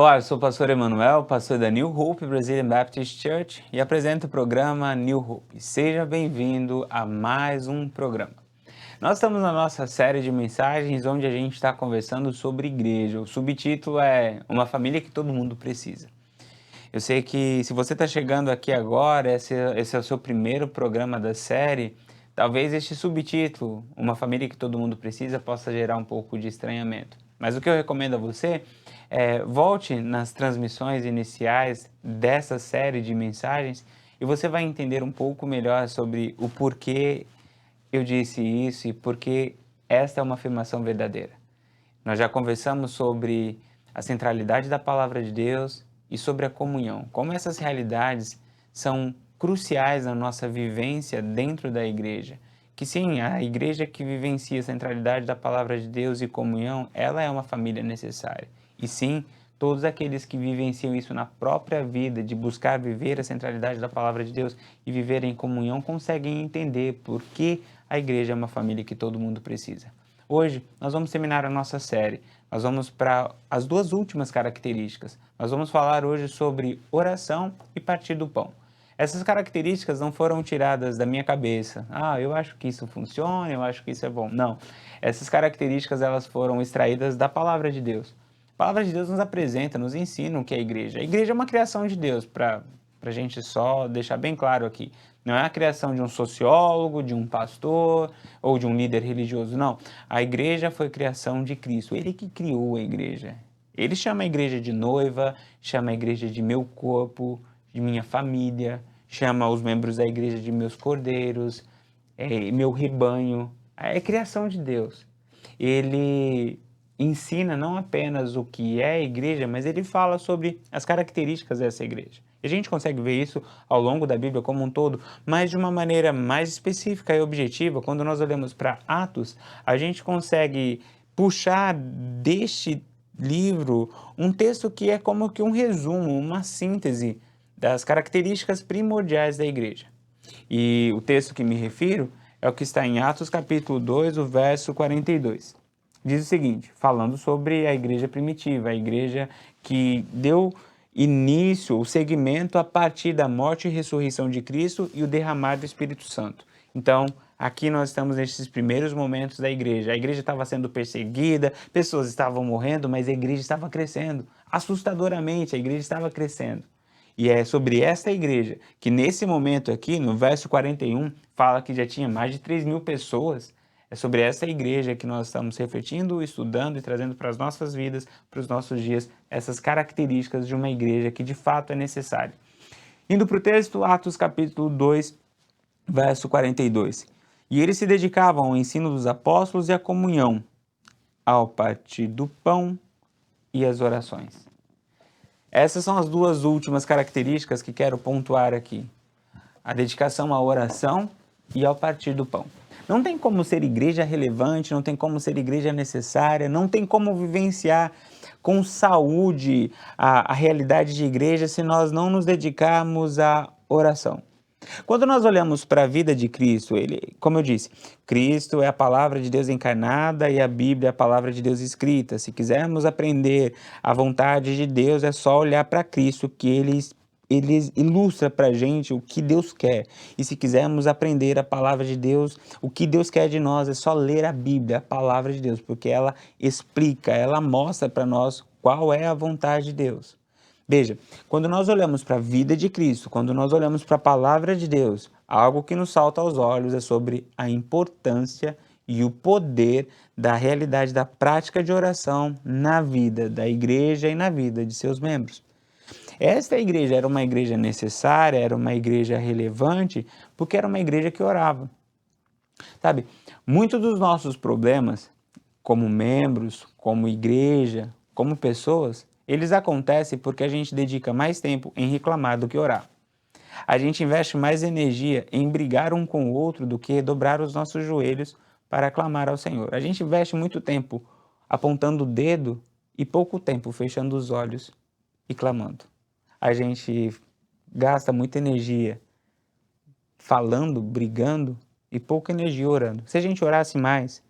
Olá, eu sou o pastor Emanuel, pastor da New Hope Brazilian Baptist Church e apresento o programa New Hope. Seja bem-vindo a mais um programa. Nós estamos na nossa série de mensagens onde a gente está conversando sobre igreja. O subtítulo é Uma Família que Todo Mundo Precisa. Eu sei que se você está chegando aqui agora, esse é o seu primeiro programa da série, talvez este subtítulo, Uma Família que Todo Mundo Precisa, possa gerar um pouco de estranhamento. Mas o que eu recomendo a você é volte nas transmissões iniciais dessa série de mensagens e você vai entender um pouco melhor sobre o porquê eu disse isso e porque esta é uma afirmação verdadeira. Nós já conversamos sobre a centralidade da palavra de Deus e sobre a comunhão, como essas realidades são cruciais na nossa vivência dentro da igreja. Que sim, a igreja que vivencia a centralidade da palavra de Deus e comunhão, ela é uma família necessária. E sim, todos aqueles que vivenciam isso na própria vida, de buscar viver a centralidade da palavra de Deus e viver em comunhão, conseguem entender por que a igreja é uma família que todo mundo precisa. Hoje, nós vamos terminar a nossa série. Nós vamos para as duas últimas características. Nós vamos falar hoje sobre oração e partir do pão. Essas características não foram tiradas da minha cabeça. Eu acho que isso funciona, eu acho que isso é bom. Não. Essas características elas foram extraídas da palavra de Deus. A palavra de Deus nos apresenta, nos ensina o que é a igreja. A igreja é uma criação de Deus, para a gente só deixar bem claro aqui. Não é a criação de um sociólogo, de um pastor ou de um líder religioso, não. A igreja foi criação de Cristo, Ele que criou a igreja. Ele chama a igreja de noiva, chama a igreja de meu corpo, de minha família, chama os membros da igreja de meus cordeiros, meu rebanho. É criação de Deus. Ele ensina não apenas o que é a igreja, mas ele fala sobre as características dessa igreja. E a gente consegue ver isso ao longo da Bíblia como um todo, mas de uma maneira mais específica e objetiva. Quando nós olhamos para Atos, a gente consegue puxar deste livro um texto que é como que um resumo, uma síntese das características primordiais da igreja. E o texto que me refiro é o que está em Atos capítulo 2, o verso 42. Diz o seguinte, falando sobre a igreja primitiva, a igreja que deu início, o segmento a partir da morte e ressurreição de Cristo e o derramar do Espírito Santo. Então, aqui nós estamos nesses primeiros momentos da igreja. A igreja estava sendo perseguida, pessoas estavam morrendo, mas a igreja estava crescendo. Assustadoramente, a igreja estava crescendo. E é sobre esta igreja que nesse momento aqui, no verso 41, fala que já tinha mais de 3.000 pessoas. É sobre essa igreja que nós estamos refletindo, estudando e trazendo para as nossas vidas, para os nossos dias, essas características de uma igreja que de fato é necessária. Indo para o texto, Atos capítulo 2, verso 42. E eles se dedicavam ao ensino dos apóstolos e à comunhão, ao partir do pão e às orações. Essas são as duas últimas características que quero pontuar aqui. A dedicação à oração e ao partir do pão. Não tem como ser igreja relevante, não tem como ser igreja necessária, não tem como vivenciar com saúde a realidade de igreja se nós não nos dedicarmos à oração. Quando nós olhamos para a vida de Cristo, como eu disse, Cristo é a palavra de Deus encarnada e a Bíblia é a palavra de Deus escrita. Se quisermos aprender a vontade de Deus, é só olhar para Cristo, que ele ilustra para a gente o que Deus quer. E se quisermos aprender a palavra de Deus, o que Deus quer de nós, é só ler a Bíblia, a palavra de Deus, porque ela explica, ela mostra para nós qual é a vontade de Deus. Veja, quando nós olhamos para a vida de Cristo, quando nós olhamos para a palavra de Deus, algo que nos salta aos olhos é sobre a importância e o poder da realidade da prática de oração na vida da igreja e na vida de seus membros. Esta igreja era uma igreja necessária, era uma igreja relevante, porque era uma igreja que orava. Sabe, muitos dos nossos problemas, como membros, como igreja, como pessoas, eles acontecem porque a gente dedica mais tempo em reclamar do que orar. A gente investe mais energia em brigar um com o outro do que dobrar os nossos joelhos para clamar ao Senhor. A gente investe muito tempo apontando o dedo e pouco tempo fechando os olhos e clamando. A gente gasta muita energia falando, brigando e pouca energia orando. Se a gente orasse mais,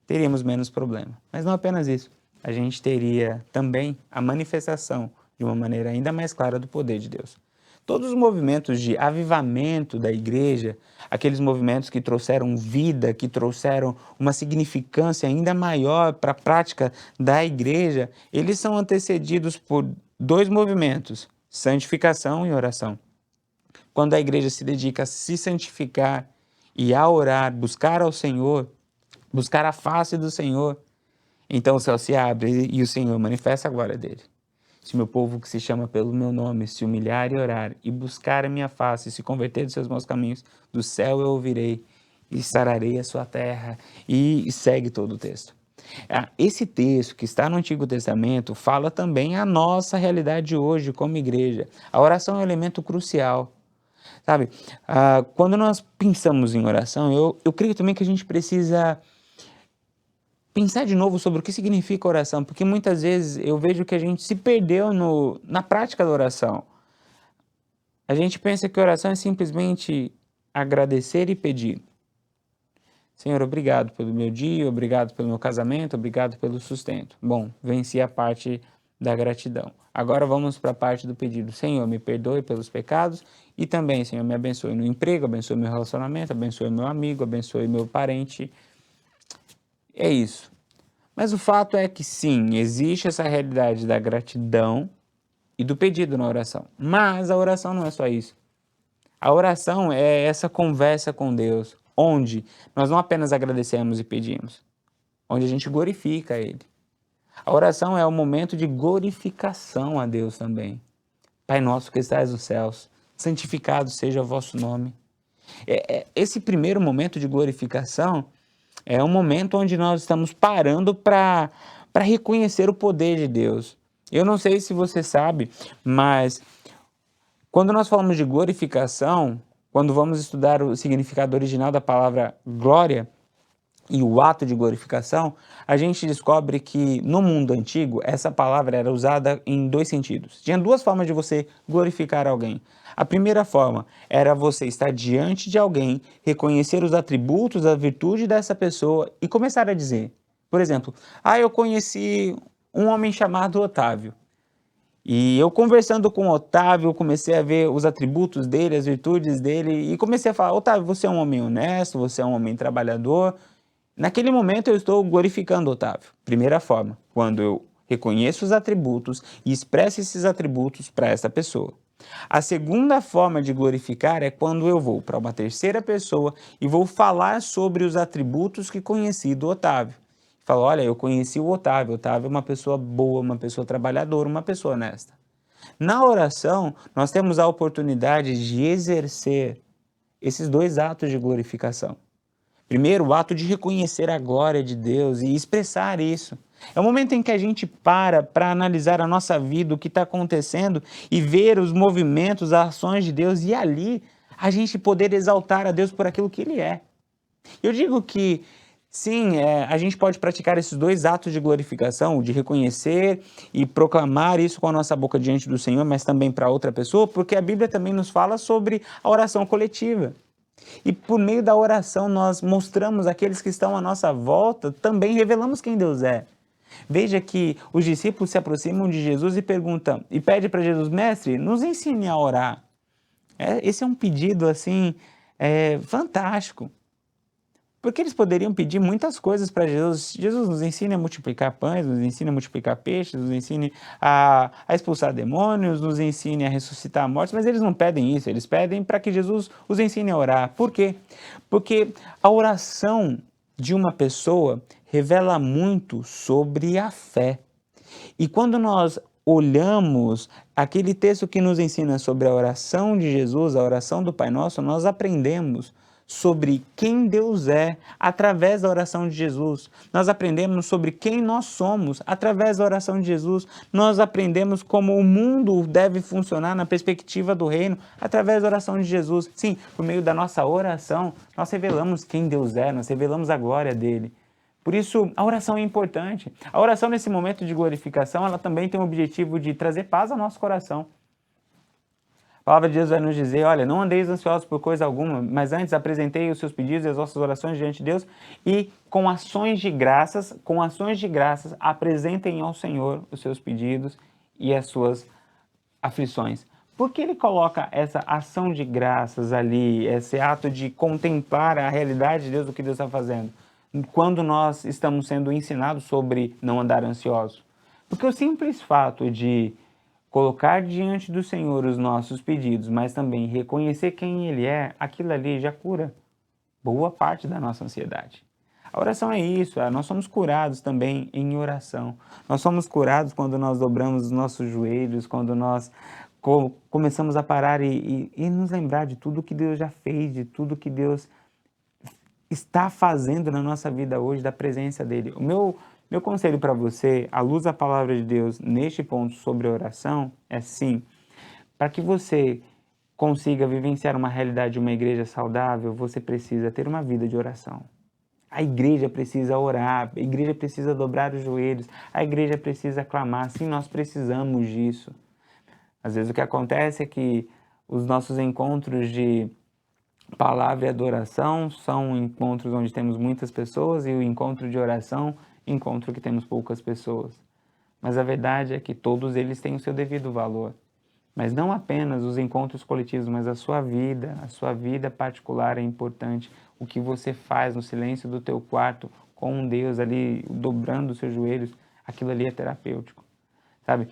teríamos menos problema. Mas não apenas isso. a gente teria também a manifestação de uma maneira ainda mais clara do poder de Deus. Todos os movimentos de avivamento da igreja, aqueles movimentos que trouxeram vida, que trouxeram uma significância ainda maior para a prática da igreja, eles são antecedidos por dois movimentos: santificação e oração. Quando a igreja se dedica a se santificar e a orar, buscar ao Senhor, buscar a face do Senhor, então o céu se abre e o Senhor manifesta a glória dele. Se meu povo que se chama pelo meu nome se humilhar e orar e buscar a minha face e se converter dos seus maus caminhos, do céu eu ouvirei e sararei a sua terra. E segue todo o texto. Esse texto que está no Antigo Testamento fala também a nossa realidade hoje como igreja. A oração é um elemento crucial. Sabe, quando nós pensamos em oração, eu creio também que a gente precisa pensar de novo sobre o que significa oração, porque muitas vezes eu vejo que a gente se perdeu na prática da oração. A gente pensa que oração é simplesmente agradecer e pedir. Senhor, obrigado pelo meu dia, obrigado pelo meu casamento, obrigado pelo sustento. Bom, venci a parte da gratidão. Agora vamos para a parte do pedido. Senhor, me perdoe pelos pecados e também, Senhor, me abençoe no emprego, abençoe meu relacionamento, abençoe meu amigo, abençoe meu parente. É isso. Mas o fato é que sim, existe essa realidade da gratidão e do pedido na oração. Mas a oração não é só isso. A oração é essa conversa com Deus, onde nós não apenas agradecemos e pedimos, onde a gente glorifica Ele. A oração é o momento de glorificação a Deus também. Pai nosso que estás nos céus, santificado seja o vosso nome. Esse primeiro momento de glorificação é um momento onde nós estamos parando para reconhecer o poder de Deus. Eu não sei se você sabe, mas quando nós falamos de glorificação, quando vamos estudar o significado original da palavra glória e o ato de glorificação, a gente descobre que no mundo antigo essa palavra era usada em dois sentidos. Tinha duas formas de você glorificar alguém. A primeira forma era você estar diante de alguém, reconhecer os atributos, a virtude dessa pessoa e começar a dizer, por exemplo, eu conheci um homem chamado Otávio. E eu conversando com o Otávio, eu comecei a ver os atributos dele, as virtudes dele e comecei a falar, Otávio, você é um homem honesto, você é um homem trabalhador. Naquele momento eu estou glorificando Otávio. Primeira forma, quando eu reconheço os atributos e expresso esses atributos para essa pessoa. A segunda forma de glorificar é quando eu vou para uma terceira pessoa e vou falar sobre os atributos que conheci do Otávio. Falo, olha, eu conheci o Otávio é uma pessoa boa, uma pessoa trabalhadora, uma pessoa honesta. Na oração, nós temos a oportunidade de exercer esses dois atos de glorificação. Primeiro, o ato de reconhecer a glória de Deus e expressar isso. É o momento em que a gente para analisar a nossa vida, o que está acontecendo e ver os movimentos, as ações de Deus e ali a gente poder exaltar a Deus por aquilo que Ele é. Eu digo que sim, a gente pode praticar esses dois atos de glorificação, de reconhecer e proclamar isso com a nossa boca diante do Senhor, mas também para outra pessoa, porque a Bíblia também nos fala sobre a oração coletiva. E por meio da oração nós mostramos àqueles que estão à nossa volta, também revelamos quem Deus é. Veja que os discípulos se aproximam de Jesus e perguntam, e pedem para Jesus, mestre, nos ensine a orar. Esse é um pedido assim, fantástico. Porque eles poderiam pedir muitas coisas para Jesus. Jesus nos ensine a multiplicar pães, nos ensine a multiplicar peixes, nos ensine a expulsar demônios, nos ensine a ressuscitar mortos, mas eles não pedem isso, eles pedem para que Jesus os ensine a orar. Por quê? Porque a oração de uma pessoa revela muito sobre a fé. E quando nós olhamos aquele texto que nos ensina sobre a oração de Jesus, a oração do Pai Nosso, nós aprendemos sobre quem Deus é através da oração de Jesus. Nós aprendemos sobre quem nós somos através da oração de Jesus. Nós aprendemos como o mundo deve funcionar na perspectiva do reino através da oração de Jesus. Sim, por meio da nossa oração, nós revelamos quem Deus é, nós revelamos a glória dele. Por isso, a oração é importante. A oração nesse momento de glorificação, ela também tem o objetivo de trazer paz ao nosso coração. A palavra de Deus vai nos dizer, olha, não andeis ansiosos por coisa alguma, mas antes apresentei os seus pedidos e as vossas orações diante de Deus e com ações de graças, apresentem ao Senhor os seus pedidos e as suas aflições. Por que ele coloca essa ação de graças ali, esse ato de contemplar a realidade de Deus, o que Deus está fazendo, quando nós estamos sendo ensinados sobre não andar ansiosos? Porque o simples fato de colocar diante do Senhor os nossos pedidos, mas também reconhecer quem Ele é, aquilo ali já cura boa parte da nossa ansiedade. A oração é isso, nós somos curados também em oração. Nós somos curados quando nós dobramos os nossos joelhos, quando nós começamos a parar e nos lembrar de tudo que Deus já fez, de tudo que Deus está fazendo na nossa vida hoje, da presença dEle. O meu conselho para você, à luz da palavra de Deus, neste ponto sobre a oração, é sim, para que você consiga vivenciar uma realidade de uma igreja saudável, você precisa ter uma vida de oração. A igreja precisa orar, a igreja precisa dobrar os joelhos, a igreja precisa clamar. Sim, nós precisamos disso. Às vezes o que acontece é que os nossos encontros de palavra e adoração são encontros onde temos muitas pessoas e o encontro de oração, encontro que temos poucas pessoas. Mas a verdade é que todos eles têm o seu devido valor. Mas não apenas os encontros coletivos, mas a sua vida particular é importante. O que você faz no silêncio do teu quarto com Deus ali, dobrando os seus joelhos, aquilo ali é terapêutico, sabe?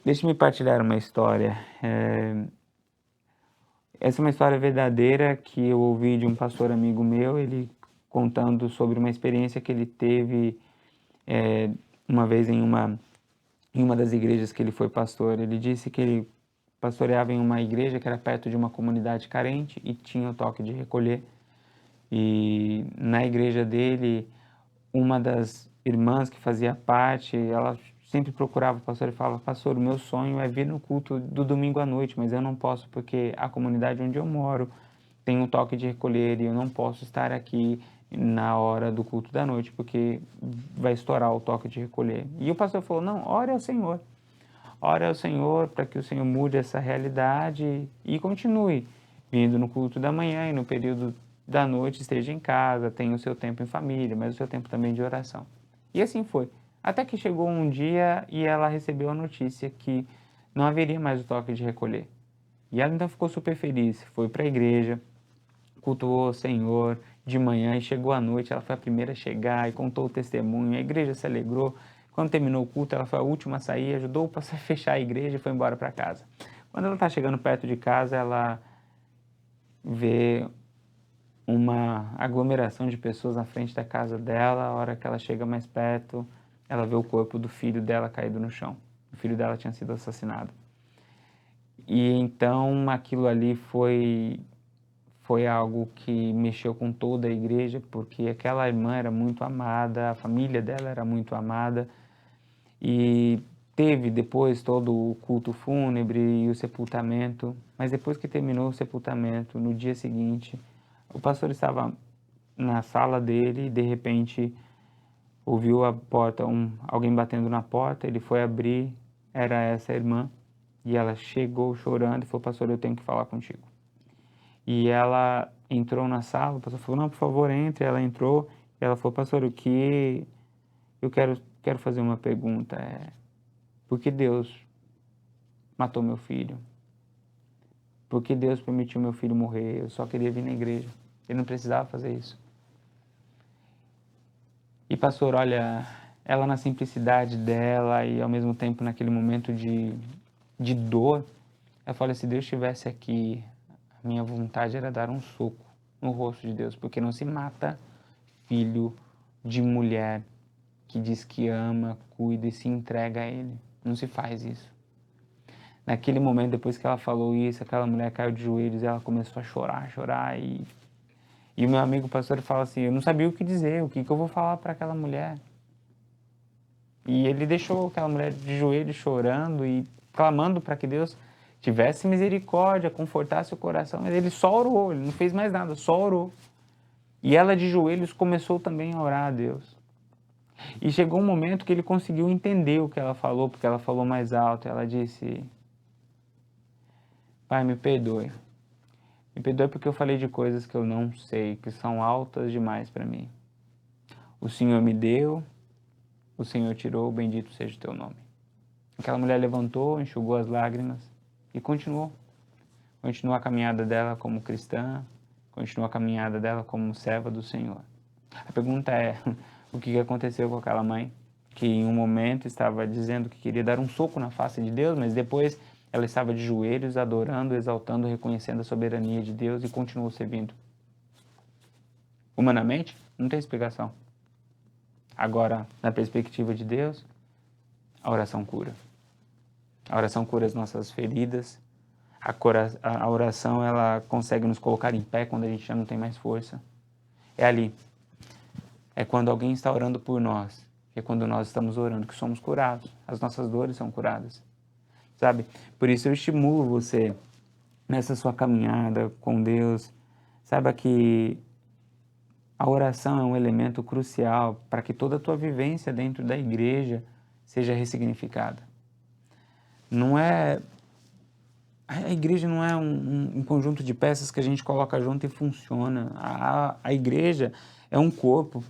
Deixa-me partilhar uma história. Essa é uma história verdadeira que eu ouvi de um pastor amigo meu, ele contando sobre uma experiência que ele teve uma vez em uma das igrejas que ele foi pastor. Ele disse que ele pastoreava em uma igreja que era perto de uma comunidade carente e tinha o toque de recolher. E na igreja dele, uma das irmãs que fazia parte, ela sempre procurava o pastor e falava: pastor, o meu sonho é vir no culto do domingo à noite, mas eu não posso porque a comunidade onde eu moro tem um toque de recolher e eu não posso estar aqui na hora do culto da noite porque vai estourar o toque de recolher. E o pastor falou: não, ore ao Senhor. Ore ao Senhor para que o Senhor mude essa realidade e continue vindo no culto da manhã e no período da noite esteja em casa, tenha o seu tempo em família, mas o seu tempo também de oração. E assim foi. Até que chegou um dia e ela recebeu a notícia que não haveria mais o toque de recolher. E ela então ficou super feliz, foi para a igreja, cultuou o Senhor de manhã e chegou à noite, ela foi a primeira a chegar e contou o testemunho, a igreja se alegrou. Quando terminou o culto, ela foi a última a sair, ajudou o pastor a fechar a igreja e foi embora para casa. Quando ela está chegando perto de casa, ela vê uma aglomeração de pessoas na frente da casa dela. A hora que ela chega mais perto, ela vê o corpo do filho dela caído no chão. O filho dela tinha sido assassinado. E então aquilo ali foi algo que mexeu com toda a igreja, porque aquela irmã era muito amada, a família dela era muito amada, e teve depois todo o culto fúnebre e o sepultamento, mas depois que terminou o sepultamento, no dia seguinte, o pastor estava na sala dele e de repente ouviu a porta, alguém batendo na porta, ele foi abrir, era essa irmã, e ela chegou chorando e falou: pastor, eu tenho que falar contigo. E ela entrou na sala, o pastor falou: não, por favor, entre. Ela entrou e ela falou: pastor, o que eu quero fazer uma pergunta, por que Deus matou meu filho? Por que Deus permitiu meu filho morrer? Eu só queria vir na igreja, ele não precisava fazer isso. E pastor, olha, ela na simplicidade dela e ao mesmo tempo naquele momento de dor, ela fala: se Deus estivesse aqui, a minha vontade era dar um soco no rosto de Deus, porque não se mata filho de mulher que diz que ama, cuida e se entrega a Ele. Não se faz isso. Naquele momento, depois que ela falou isso, aquela mulher caiu de joelhos e ela começou a chorar. E o meu amigo pastor fala assim: eu não sabia o que dizer, o que eu vou falar para aquela mulher? E ele deixou aquela mulher de joelhos chorando e clamando para que Deus tivesse misericórdia, confortasse o coração, mas ele só orou, ele não fez mais nada, só orou. E ela de joelhos começou também a orar a Deus. E chegou um momento que ele conseguiu entender o que ela falou, porque ela falou mais alto. Ela disse: Pai, me perdoe. Me perdoe porque eu falei de coisas que eu não sei, que são altas demais para mim. O Senhor me deu, o Senhor tirou, bendito seja o teu nome. Aquela mulher levantou, enxugou as lágrimas e continuou. Continuou a caminhada dela como cristã, continuou a caminhada dela como serva do Senhor. A pergunta é, o que aconteceu com aquela mãe que em um momento estava dizendo que queria dar um soco na face de Deus, mas depois ela estava de joelhos, adorando, exaltando, reconhecendo a soberania de Deus e continuou servindo. Humanamente, não tem explicação. Agora, na perspectiva de Deus, a oração cura. A oração cura as nossas feridas. A oração, ela consegue nos colocar em pé quando a gente já não tem mais força. É ali. É quando alguém está orando por nós. É quando nós estamos orando que somos curados. As nossas dores são curadas. Sabe? Por isso eu estimulo você nessa sua caminhada com Deus. Saiba que a oração é um elemento crucial para que toda a tua vivência dentro da igreja seja ressignificada. A igreja não é um conjunto de peças que a gente coloca junto e funciona. A igreja é um corpo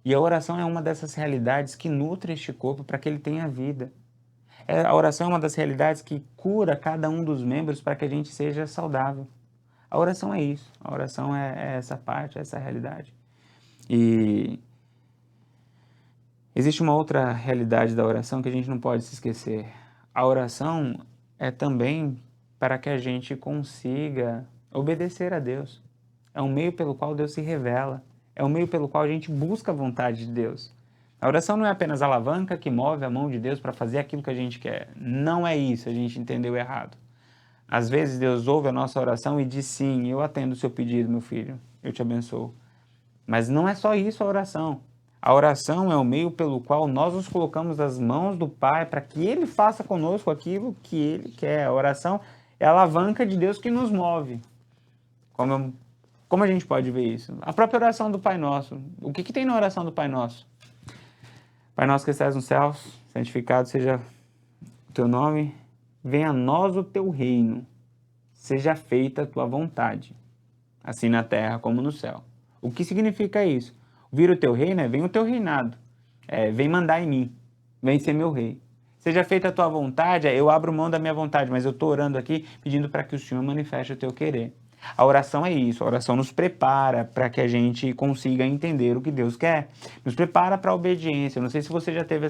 e a oração é uma dessas realidades que nutre este corpo para que ele tenha vida. A oração é uma das realidades que cura cada um dos membros para que a gente seja saudável. A oração é isso. A oração é essa parte, é essa realidade. E existe uma outra realidade da oração que a gente não pode se esquecer. A oração é também para que a gente consiga obedecer a Deus. É um meio pelo qual Deus se revela. É um meio pelo qual a gente busca a vontade de Deus. A oração não é apenas a alavanca que move a mão de Deus para fazer aquilo que a gente quer. Não é isso, a gente entendeu errado. Às vezes Deus ouve a nossa oração e diz sim, eu atendo o seu pedido, meu filho, eu te abençoo. Mas não é só isso a oração. A oração é o meio pelo qual nós nos colocamos nas mãos do Pai para que Ele faça conosco aquilo que Ele quer. A oração é a alavanca de Deus que nos move. Como a gente pode ver isso? A própria oração do Pai Nosso. O que tem na oração do Pai Nosso? Pai nosso que estás nos céus, santificado seja o teu nome, venha a nós o teu reino, seja feita a tua vontade, assim na terra como no céu. O que significa isso? Vir o teu reino é vem o teu reinado, vem mandar em mim, vem ser meu rei. Seja feita a tua vontade, eu abro mão da minha vontade, mas eu estou orando aqui pedindo para que o Senhor manifeste o teu querer. A oração é isso, a oração nos prepara para que a gente consiga entender o que Deus quer, nos prepara para a obediência. Eu não sei se você já teve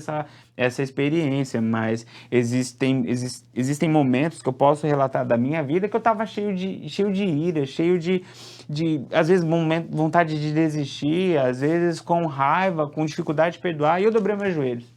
essa experiência, mas existem momentos que eu posso relatar da minha vida que eu estava cheio de ira, cheio de às vezes vontade de desistir, às vezes com raiva, com dificuldade de perdoar, e eu dobrei meus joelhos.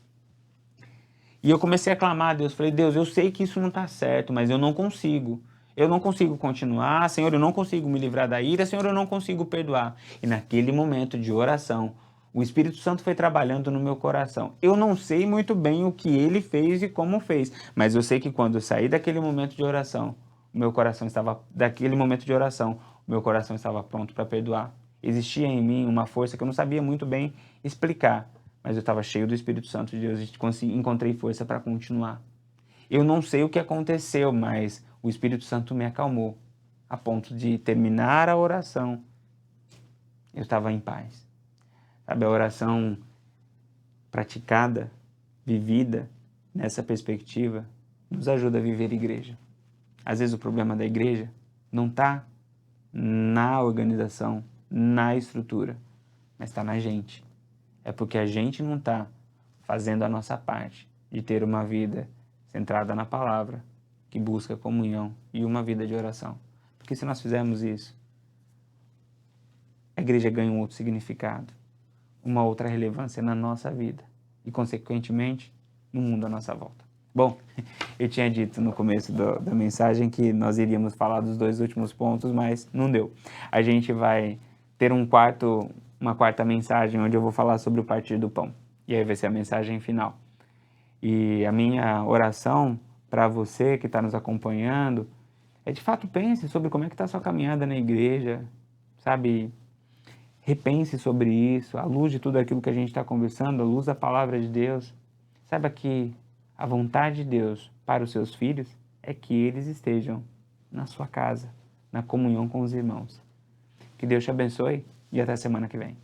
E eu comecei a clamar a Deus, falei, Deus, eu sei que isso não está certo, mas eu não consigo. Eu não consigo continuar, Senhor, eu não consigo me livrar da ira, Senhor, eu não consigo perdoar. E naquele momento de oração, o Espírito Santo foi trabalhando no meu coração. Eu não sei muito bem o que ele fez e como fez, mas eu sei que quando eu saí daquele momento de oração, o meu coração estava pronto para perdoar. Existia em mim uma força que eu não sabia muito bem explicar, mas eu estava cheio do Espírito Santo de Deus e encontrei força para continuar. Eu não sei o que aconteceu, mas o Espírito Santo me acalmou, a ponto de terminar a oração. Eu estava em paz. Sabe, a oração praticada, vivida nessa perspectiva, nos ajuda a viver igreja. Às vezes o problema da igreja não está na organização, na estrutura, mas está na gente. É porque a gente não está fazendo a nossa parte de ter uma vida centrada na palavra, que busca comunhão e uma vida de oração. Porque se nós fizermos isso, a igreja ganha um outro significado, uma outra relevância na nossa vida e, consequentemente, no mundo à nossa volta. Bom, eu tinha dito no começo da mensagem que nós iríamos falar dos 2 últimos pontos, mas não deu. A gente vai ter uma quarta mensagem onde eu vou falar sobre o partir do pão. E aí vai ser a mensagem final. E a minha oração para você que está nos acompanhando é, de fato, pense sobre como é que está a sua caminhada na igreja, sabe? repense sobre isso, à luz de tudo aquilo que a gente está conversando, à luz da palavra de Deus. Saiba que a vontade de Deus para os seus filhos é que eles estejam na sua casa, na comunhão com os irmãos. Que Deus te abençoe e até semana que vem.